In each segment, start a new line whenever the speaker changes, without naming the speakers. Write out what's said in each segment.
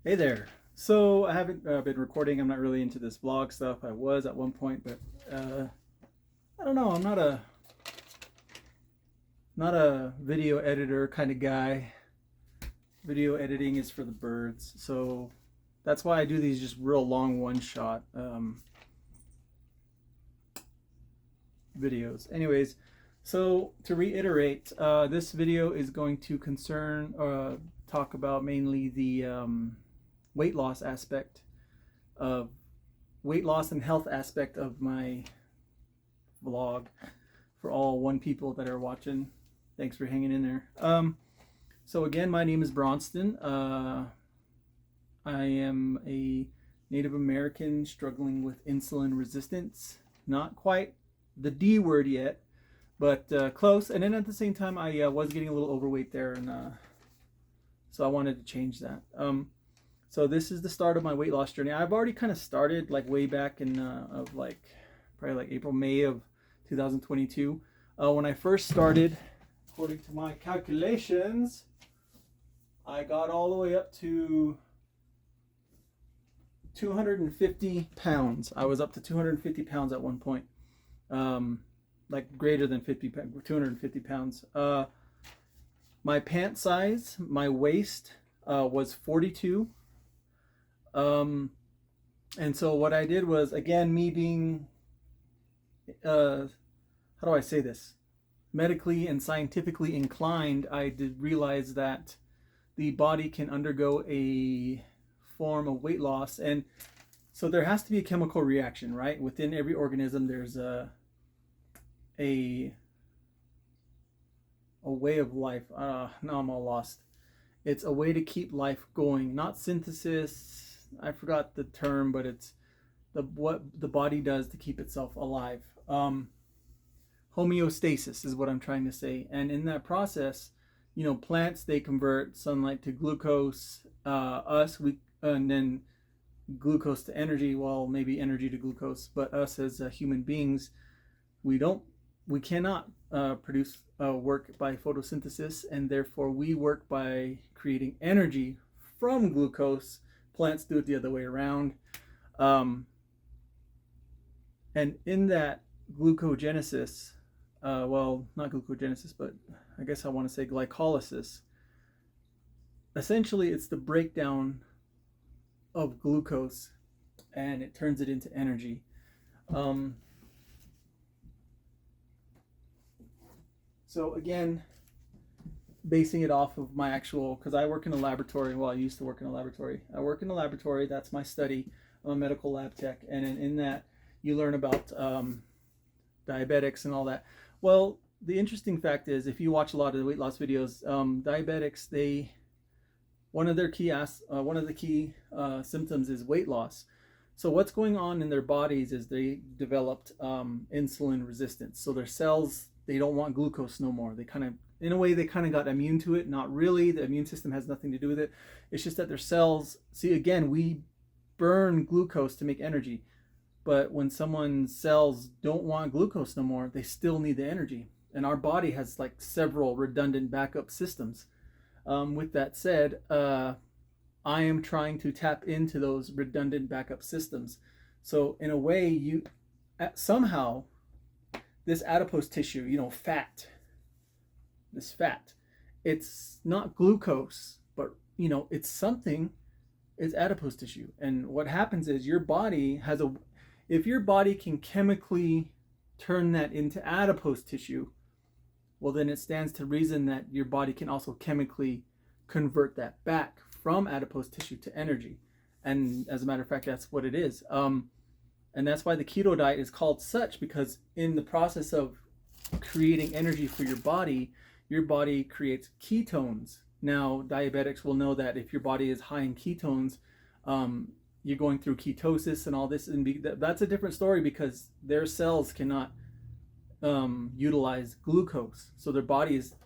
Hey there. So I haven't been recording. I'm not really into this vlog stuff. I was at one point, but I don't know. I'm not a video editor kind of guy. Video editing is for the birds. So that's why I do these just real long one shot videos. Anyways, so to reiterate, this video is going to talk about mainly the weight loss aspect of weight loss and health aspect of my vlog for all one people that are watching. Thanks for hanging in there. So again, my name is Bronston. I am a Native American struggling with insulin resistance. Not quite the D word yet, but close. And then at the same time, I was getting a little overweight there, and so I wanted to change that. So this is the start of my weight loss journey. I've already kind of started like way back in probably like April, May of 2022. When I first started, according to my calculations, I got all the way up to 250 pounds. I was up to 250 pounds at one point. Like greater than 250 pounds. My pant size, my waist was 42. And so what I did was, again, me being, how do I say this? Medically and scientifically inclined, I did realize that the body can undergo a form of weight loss. And so there has to be a chemical reaction, right? Within every organism, there's a way of life. Now I'm all lost. It's a way to keep life going, not synthesis. I forgot the term, but it's what the body does to keep itself alive. Homeostasis is what I'm trying to say. And in that process, plants, they convert sunlight to glucose. And then glucose to energy. Well, maybe energy to glucose. But us as human beings, we cannot produce work by photosynthesis, and therefore we work by creating energy from glucose. Plants do it the other way around. And in that glucogenesis, well, not glucogenesis, but I guess I want to say glycolysis, essentially it's the breakdown of glucose and it turns it into energy. So again, basing it off of my actual, because I work in a laboratory. Well, I used to work in a laboratory. I work in a laboratory. That's my study. I'm a medical lab tech. And in that, you learn about diabetics and all that. Well, the interesting fact is, if you watch a lot of the weight loss videos, diabetics, one of the key symptoms is weight loss. So what's going on in their bodies is they developed insulin resistance. So their cells, they don't want glucose no more. In a way, they kind of got immune to it. Not really. The immune system has nothing to do with it. It's just that their cells, see, again, we burn glucose to make energy. But when someone's cells don't want glucose no more, they still need the energy. And our body has like several redundant backup systems. With that said, I am trying to tap into those redundant backup systems. So in a way, somehow, this adipose tissue, fat, it's not glucose, but it's something. It's adipose tissue. And what happens is if your body can chemically turn that into adipose tissue, well, then it stands to reason that your body can also chemically convert that back from adipose tissue to energy. And as a matter of fact, that's what it is. And that's why the keto diet is called such, because in the process of creating energy for your body creates ketones. Now, diabetics will know that if your body is high in ketones, you're going through ketosis and all this. And that's a different story, because their cells cannot utilize glucose. So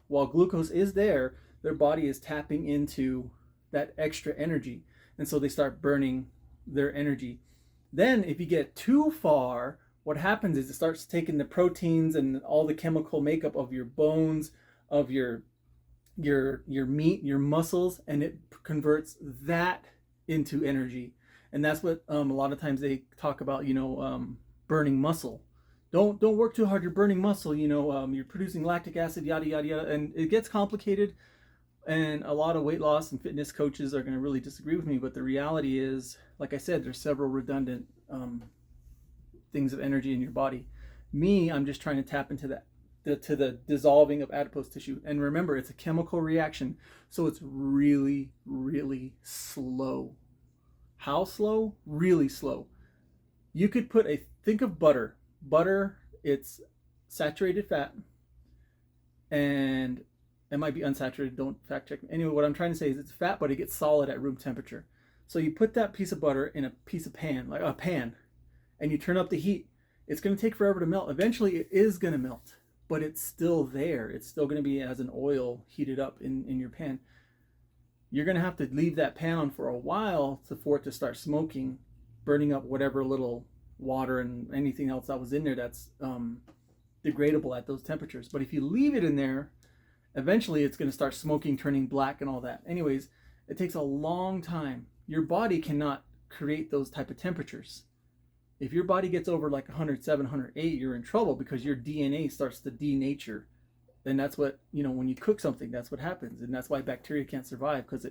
while glucose is there, their body is tapping into that extra energy. And so they start burning their energy. Then if you get too far, what happens is it starts taking the proteins and all the chemical makeup of your bones, of your meat, your muscles, and it converts that into energy. And that's what a lot of times they talk about, burning muscle. Don't work too hard, you're burning muscle, you're producing lactic acid, yada yada yada. And it gets complicated, and a lot of weight loss and fitness coaches are going to really disagree with me, but the reality is, like I said, there's several redundant things of energy in your body. I'm just trying to tap into to the dissolving of adipose tissue. And remember, it's a chemical reaction, so it's really, really slow. How slow? Really slow. You could think of butter. Butter, it's saturated fat, and it might be unsaturated, don't fact check me. Anyway, what I'm trying to say is it's fat, but it gets solid at room temperature. So you put that piece of butter in a piece of pan, like a pan, and you turn up the heat. It's going to take forever to melt. Eventually it is going to melt, but it's still there. It's still going to be as an oil heated up in your pan. You're going to have to leave that pan on for a while for it to start smoking, burning up whatever little water and anything else that was in there that's degradable at those temperatures. But if you leave it in there, eventually it's going to start smoking, turning black and all that. Anyways, it takes a long time. Your body cannot create those type of temperatures. If your body gets over like 107, 108, you're in trouble, because your DNA starts to denature. And that's what, when you cook something, that's what happens. And that's why bacteria can't survive, because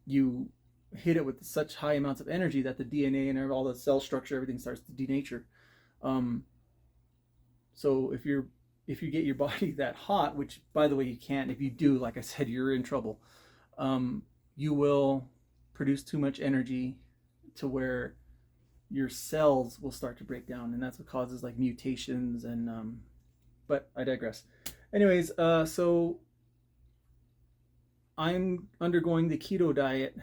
you hit it with such high amounts of energy that the DNA and all the cell structure, everything starts to denature. So if you get your body that hot, which by the way you can't, if you do, like I said, you're in trouble. You will produce too much energy to where your cells will start to break down, and that's what causes like mutations and but I digress. Anyways, so I'm undergoing the keto diet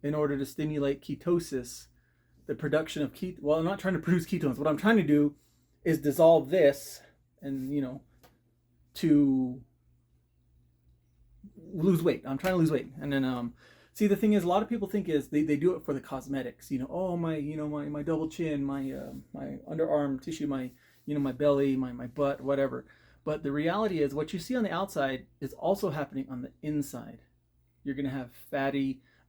in order to stimulate ketosis, the production of well, I'm not trying to produce ketones. What I'm trying to do is dissolve this and, to lose weight. I'm trying to lose weight. And then, see, the thing is, a lot of people think is they do it for the cosmetics, oh, my double chin, my underarm tissue, my belly, my butt, whatever. But the reality is, what you see on the outside is also happening on the inside. You're going to have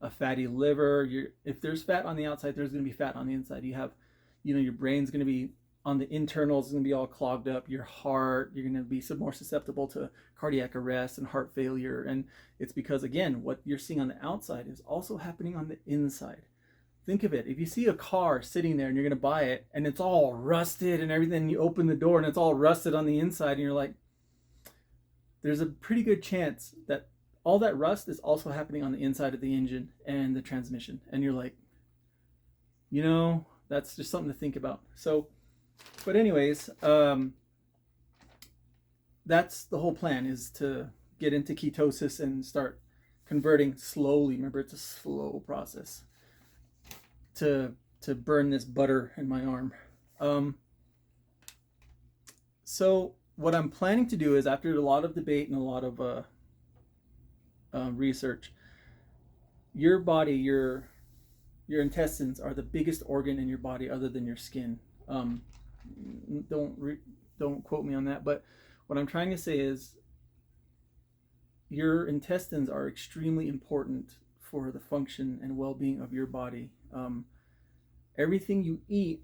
a fatty liver. If there's fat on the outside, there's going to be fat on the inside. You have, your brain's going to be on the internals, is going to be all clogged up. Your heart, you're going to be more susceptible to cardiac arrest and heart failure. And it's because, again, what you're seeing on the outside is also happening on the inside. Think of it. If you see a car sitting there and you're going to buy it and it's all rusted and everything, you open the door and it's all rusted on the inside, and you're like, there's a pretty good chance that all that rust is also happening on the inside of the engine and the transmission. And you're like, that's just something to think about. So, but anyways, that's the whole plan, is to get into ketosis and start converting slowly. Remember, it's a slow process to burn this butter in my arm. So what I'm planning to do is, after a lot of debate and a lot of research, your body, your intestines are the biggest organ in your body other than your skin. Don't quote me on that, but what I'm trying to say is your intestines are extremely important for the function and well-being of your body. Everything you eat,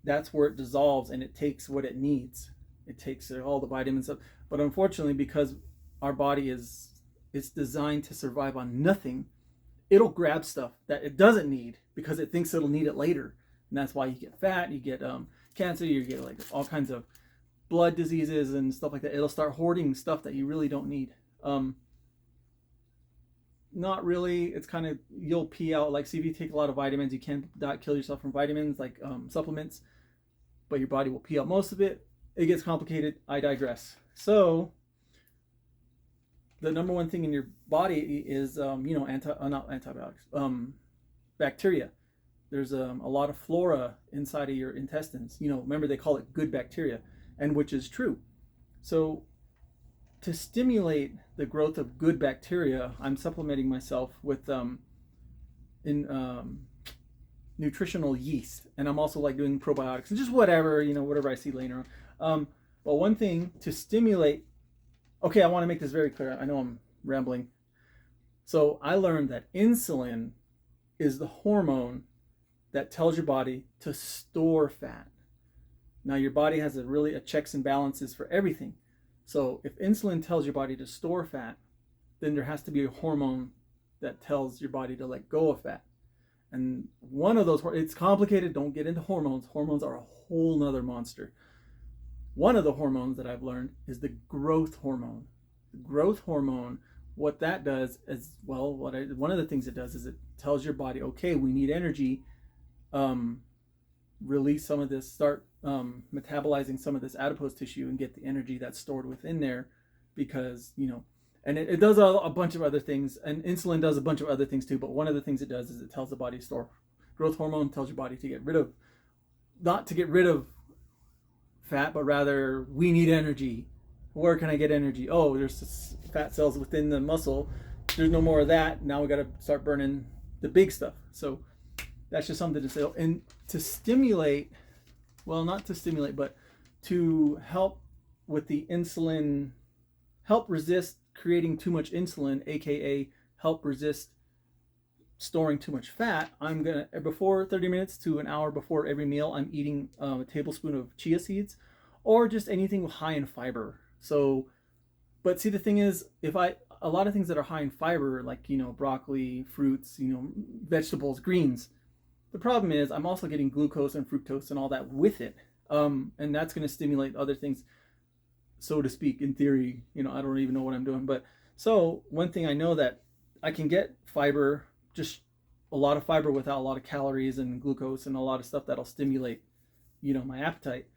that's where it dissolves, and it takes what it needs. It takes all the vitamins up. But unfortunately, because our body it's designed to survive on nothing, it'll grab stuff that it doesn't need because it thinks it'll need it later. And that's why you get fat, you get cancer, you get like all kinds of blood diseases and stuff like that. It'll start hoarding stuff that you really don't need. Not really. It's kind of, you'll pee out. Like, see, if you take a lot of vitamins, you can not kill yourself from vitamins, like supplements, but your body will pee out most of it. It gets complicated. I digress. So the number one thing in your body is, not antibiotics, bacteria. There's a lot of flora inside of your intestines. Remember, they call it good bacteria, and which is true. So to stimulate the growth of good bacteria, I'm supplementing myself with nutritional yeast, and I'm also like doing probiotics and just whatever I see laying around. But one thing to stimulate. Okay, I want to make this very clear. I know I'm rambling. So I learned that insulin is the hormone that tells your body to store fat. Now your body has a checks and balances for everything. So if insulin tells your body to store fat, then there has to be a hormone that tells your body to let go of fat. And one of those, it's complicated, don't get into hormones. Hormones are a whole nother monster. One of the hormones that I've learned is the growth hormone. The growth hormone, what that does is, well, one of the things it does is it tells your body, okay, we need energy, release some of this, start metabolizing some of this adipose tissue and get the energy that's stored within there, because, and it does a bunch of other things, and insulin does a bunch of other things too, but one of the things it does is it tells the body to store. Growth hormone tells your body to get rid of, not to get rid of fat, but rather, we need energy. Where can I get energy? Oh, there's fat cells within the muscle. There's no more of that. Now we got to start burning the big stuff. So that's just something to say. And to stimulate, well, not to stimulate, but to help with the insulin, help resist creating too much insulin, aka help resist storing too much fat, I'm gonna, before 30 minutes to an hour before every meal, I'm eating a tablespoon of chia seeds, or just anything high in fiber. So, but see, the thing is, a lot of things that are high in fiber, like, broccoli, fruits, vegetables, greens, the problem is I'm also getting glucose and fructose and all that with it. And that's going to stimulate other things, so to speak, in theory. I don't even know what I'm doing. But so one thing I know, that I can get fiber, just a lot of fiber without a lot of calories and glucose and a lot of stuff that'll stimulate, my appetite,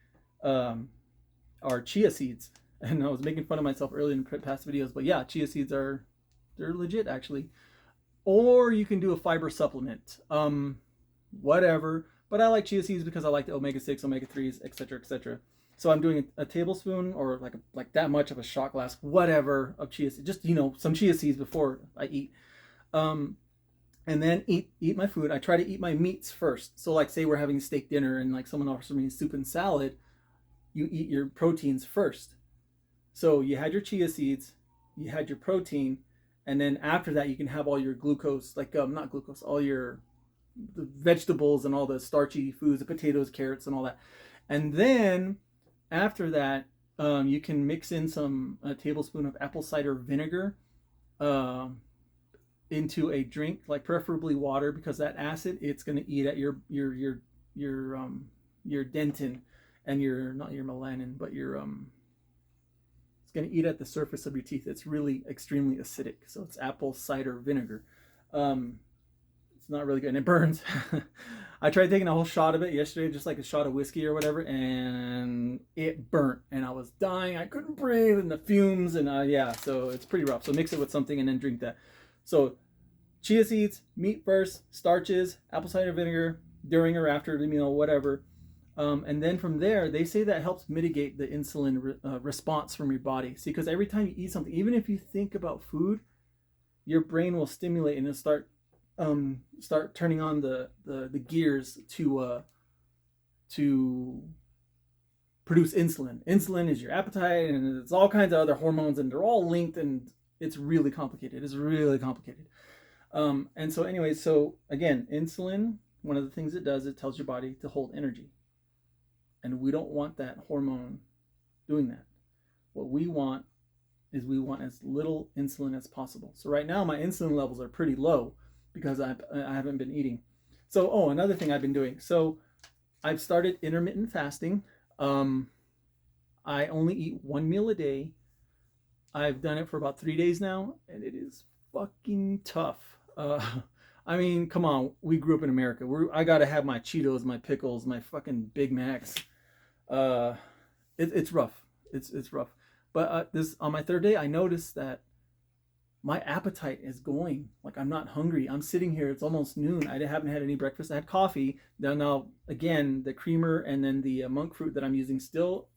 are chia seeds. And I was making fun of myself earlier in past videos, but yeah, chia seeds they're legit, actually. Or you can do a fiber supplement, whatever. But I like chia seeds because I like the omega-6, omega-3s, etc., etc. So I'm doing a tablespoon, or like that much of a shot glass, whatever, of chia seeds. Just, some chia seeds before I eat. And then eat my food. I try to eat my meats first. So like, say we're having steak dinner and like someone offers me soup and salad, you eat your proteins first. So you had your chia seeds, you had your protein, and then after that you can have all your glucose, like not glucose, all the vegetables and all the starchy foods, the potatoes, carrots, and all that. And then after that, you can mix in a tablespoon of apple cider vinegar into a drink, like preferably water, because that acid, it's going to eat at your dentin and not your melanin, but it's going to eat at the surface of your teeth. It's really extremely acidic. So it's apple cider vinegar. It's not really good, and it burns. I tried taking a whole shot of it yesterday, just like a shot of whiskey or whatever, and it burnt, and I was dying. I couldn't breathe, and the fumes, and yeah, so it's pretty rough. So mix it with something and then drink that. So chia seeds, meat first, starches, apple cider vinegar, during or after the meal, whatever. And then from there, they say that helps mitigate the insulin response from your body. See, because every time you eat something, even if you think about food, your brain will stimulate and it'll start turning on the gears to produce insulin. Insulin is your appetite, and it's all kinds of other hormones, and they're all linked, and it's really complicated. It's really complicated. And so anyway, so again, insulin, one of the things it does, it tells your body to hold energy. And we don't want that hormone doing that. What we want is as little insulin as possible. So right now my insulin levels are pretty low because I haven't been eating. So, another thing I've been doing. So I've started intermittent fasting. I only eat one meal a day. I've done it for about 3 days now, and it is fucking tough. I mean, come on, we grew up in America. I gotta have my Cheetos, my pickles, my fucking Big Macs. It's rough. It's rough. But this on my third day, I noticed that my appetite is going. Like, I'm not hungry. I'm sitting here. It's almost noon. I haven't had any breakfast. I had coffee. Now again, the creamer and then the monk fruit that I'm using still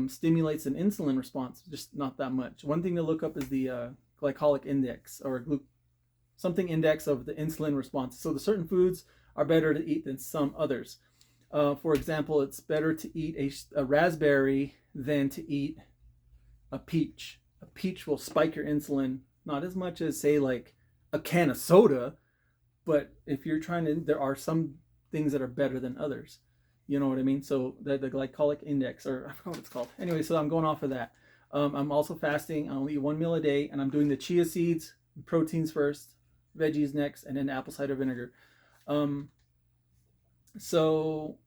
stimulates an insulin response, just not that much. One thing to look up is the glycemic index, or something index of the insulin response. So the certain foods are better to eat than some others. For example, it's better to eat a raspberry than to eat a peach. A peach will spike your insulin, not as much as, say, like a can of soda, but if you're trying to, there are some things that are better than others. You know what I mean? So the glycemic index, or I forgot what it's called. Anyway, so I'm going off of that. I'm also fasting. I only eat 1 meal a day, and I'm doing the chia seeds, proteins first, veggies next, and then apple cider vinegar. So,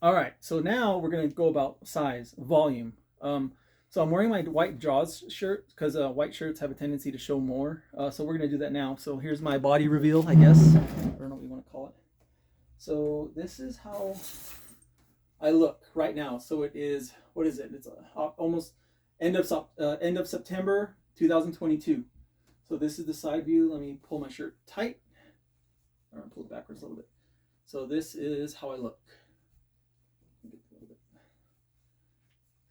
all right. So now we're gonna go about size, volume. So I'm wearing my white Jaws shirt because white shirts have a tendency to show more. So we're gonna do that now. So here's my body reveal, I guess. I don't know what you want to call it. So this is how I look right now. So it is, what is it? It's almost end of September 2022. So this is the side view. Let me pull my shirt tight. I'm gonna pull it backwards a little bit. So this is how I look.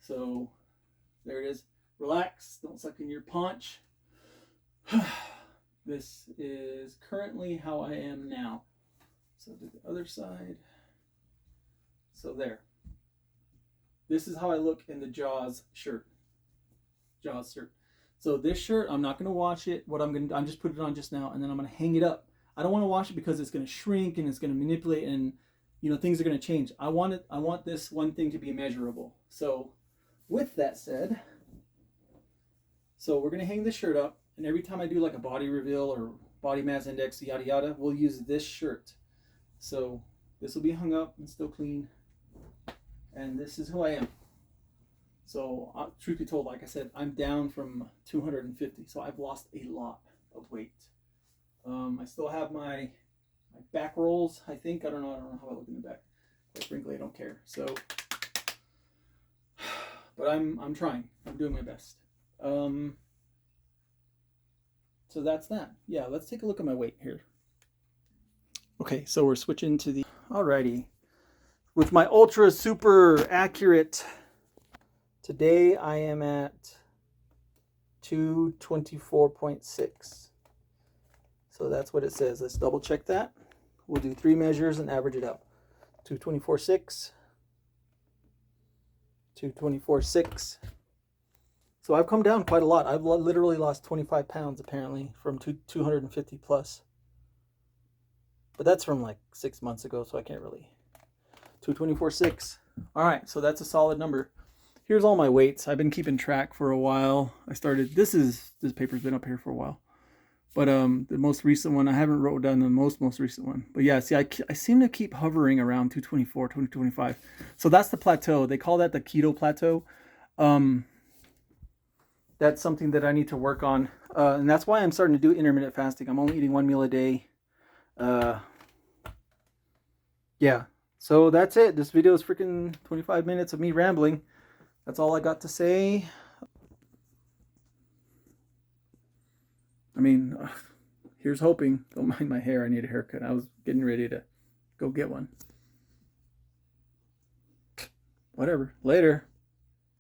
So there it is. Relax. Don't suck in your paunch. This is currently how I am now. So do the other side. So there. This is how I look in the Jaws shirt. Jaws shirt. So this shirt, I'm not going to wash it. What I'm just put it on just now, and then I'm going to hang it up. I don't want to wash it because it's going to shrink and it's going to manipulate, and things are going to change. I want this one thing to be measurable. So with that said, so we're going to hang this shirt up, and every time I do like a body reveal or body mass index, yada yada, we'll use this shirt. So this will be hung up and still clean. And this is who I am. So truth be told, like I said, I'm down from 250. So I've lost a lot of weight. I still have my back rolls, I think. I don't know how I look in the back. Quite frankly, I don't care. So, but I'm trying. I'm doing my best. So that's that. Yeah, let's take a look at my weight here. Okay, so we're switching to the, alrighty. With my ultra super accurate, today I am at 224.6. So that's what it says. Let's double check that. We'll do 3 measures and average it out. 224.6. 224.6. So I've come down quite a lot. I've literally lost 25 pounds apparently from 250 plus. But that's from like 6 months ago, so I can't really. 224.6. All right, so that's a solid number. Here's all my weights. I've been keeping track for a while. This paper's been up here for a while. But the most recent one, I haven't wrote down the most recent one. But yeah, see, I seem to keep hovering around 224, 225. So that's the plateau. They call that the keto plateau. That's something that I need to work on. And that's why I'm starting to do intermittent fasting. I'm only eating 1 meal a day. Yeah. So that's it. This video is freaking 25 minutes of me rambling. That's all I got to say. I mean, here's hoping. Don't mind my hair. I need a haircut. I was getting ready to go get one. Whatever. Later.